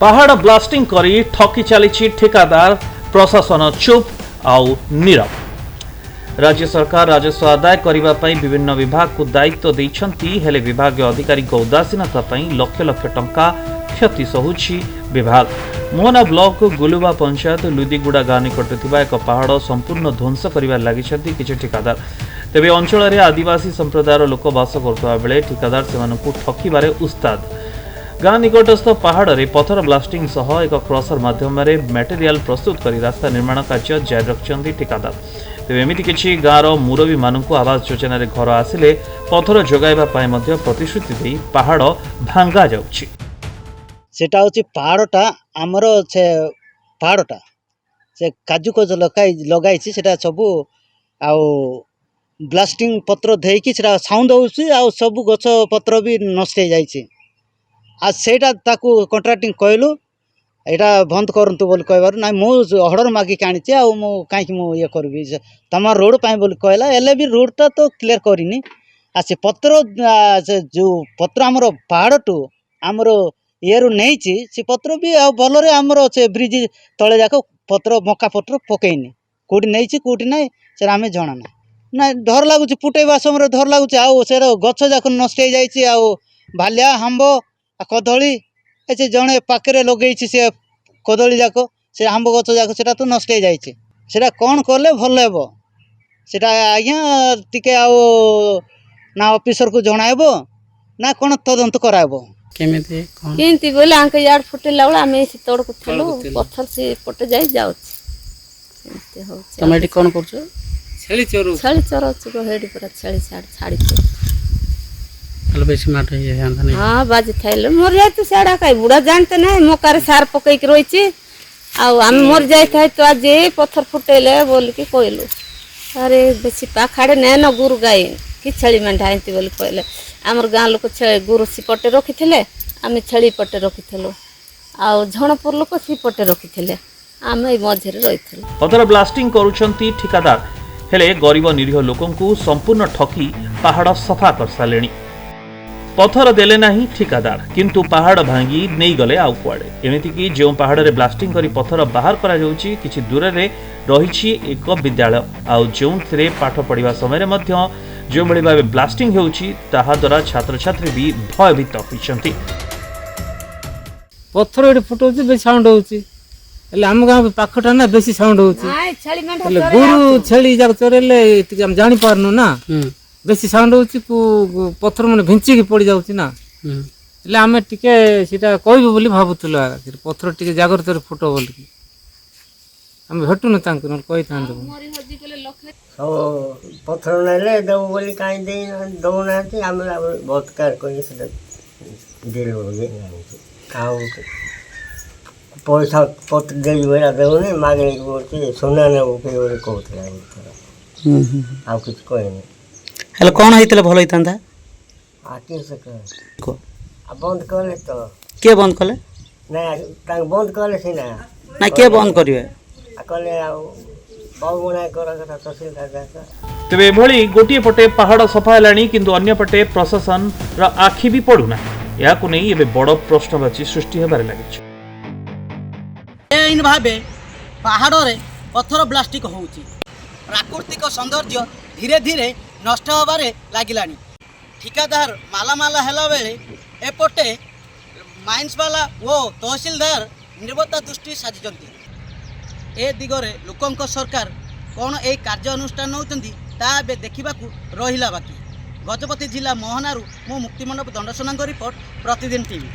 पहाड़ ब्लास्टिंग करी ठकी चली ठेकादार प्रशासन चुप आउ नीरव। राज्य सरकार राजस्व आदाय करने विभिन्न विभाग को दायित्व देइछंती हेले विभाग अधिकारी उदासीनता लक्ष लक्ष टंका क्षति सहुछि विभाग। मोहना ब्लॉक गुलुबा पंचायत लुदीगुड़ा गाँ निकट एक पहाड़ संपूर्ण ध्वंस कर लगी किछि ठेकादार। तेबे अंचल आदिवासी संप्रदायर लोक बास करता बेले ठेकादार से ठकिबारे उस्ताद। गाँ निकटस्थ पहाड़ में पथर ब्लास्टिंग सह एक क्रसर माध्यम मटेरियल प्रस्तुत कर रास्ता निर्माण कार्य जारी रखिंट ठेकादार। तेज एमती किसी गाँव मुरबी मानू आवास योजन घर आसिले पथर जोगाइबा प्रतिश्रुति दे पहाड़ भांगा जाउछि। सेटा होछि पहाड़टा आमर से पहाड़टा से काजू को लगाई सेटा सबू आउ ब्लास्टिंग पत्र देकी सेटा साउंड होउछि आउ सब गछ पत्र भी नष्ट हो जाइछि। आज सेटा ताकू कॉन्ट्रैक्टिंग कहलु एटा बंद करंतु बोल कहबार ना मु ऑर्डर मागिक आनिचे आ मु काईक मु ये करबी तम रोड पाए बोल कहला एले भी रोडटा तो क्लियर करिनी। आ से पत्र से जो पत्र हमर पहाड़ टू हमर येरु नेइछि से पत्र भी आ भलरे हमर से ब्रिज तळे जाक पत्र मक्का पत्र पकेइनी कोठी नेइछि कोठी नै से आमे जणा ना डर लागुछि पुटेबा समय डर लागुछि। आ से गछ जाक नष्ट हो जाइछि आ भालिया हांबो कदली ऐसे जड़े पाखे लगे से कदली जाक से आंब गच जाक से तो नष्ट हो जाइए सेटा कौन कले भल हे सेटा आज्ञा टिके ना ऑफिसर को जणाइब ना कौन तदंत कराइब केमती बोले आंके यार फुटेला बेला आमे से तोड़ को थलो पत्थर से पटे जाई जाउ एते हो टमाटी कोन करछो छेली चोरो हेडी पूरा छेली छाड़ी बेसी माट है हाँ बाजी थाइले मर जाए तो साड़ा कई बुढ़ा जानते नहीं मोकार सार पकई के रही आम मर जाए तो आज पत्थर फुटेले बोल के कहलु अरे बेसी पाखाड़े ने न गुरु गाई कि छेली मेढा एंती बोल कहले आमर गाँ लोक गुरु सीपटे रखी थे आम छेली पटे रखी आ झणपुर लोक सीपटे रखी थे आम मझे रही। पथर ब्लास्टिंग करुछंती ठिकादार हेले गरीब निरीह लोकंकु संपूर्ण ठकी पहाड़ सफा कर सालेनी। पथर देले नाही ठिकादार किंतु पहाड़ भांगी नहीं गले आउ कुआडे एमिति कि जो पहाड़ रे ब्लास्टिंग करी पथर बाहर करा जाउची किछि दूर रे रहिछि एक विद्यालय आउ जोंथरे पाठ पढ़िबा समय रे मध्य जो भली भाबे ब्लास्टिंग हेउची ताहा द्वारा छात्र छात्री भी भयभीत होइछंती। पत्थर एटे फुटौची बेसी साउंड होउची एले हम गां पाखटा ना बेसी साउंड होउची एले गुरु छेली जाक चोरेले टिके हम जानि पारनु ना बेसी साउंड होउची पत्थर माने भिंची पड़ जाउची ना एले आमे टिके सेटा कहबो बोली भाबुतलो पत्थर टिके जागृत रे फुटो बोली हम भेटु न तांको न कहि थांदो सब पत्थर नेले देबो बोली काई दे दो नाती हम बहुत कार कोई सेटा दिल हो गए काउ पैसा पत्र दे बेला देबो ने मागे बोलते सोना ने ओके बोले कहतला आ कुछ कोई नहीं हेले कौन होइतले भलो होइतांदा आके से को आ बंद करले तो के बंद कले ना तांग बंद करले से ना के बंद करिवे आ कहले आ बाबू ना करा कथा तहसीलदार जाका। तेबे एभली गोटिए पटे पहाड़ सफा हेलानी किंतु अन्य पटे प्रशासन रा आखि भी पडुना याकु नै एबे बड़ प्रश्नवाची सृष्टि हेबारे लागिछ। इन भाबे पहाड़ रे पत्थर ब्लास्टिक होउची प्राकृतिक सौंदर्य धीरे धीरे नष्ट होबारे लागिलानी। ठिकादार मालामाला हेला बेले एपटे माइन्स वाला वो तहसीलदार निर्भरता दृष्टि साजिचंती। ए दिगरे लोकंक सरकार कौन ए कार्य अनुष्ठान नौचंती ता बे देखिबाकू रहिला बाकी। गजपति जिला मोहनारू मु मुक्तिमंडप दंडसोनांग रिपोर्ट प्रतिदिन टीवी।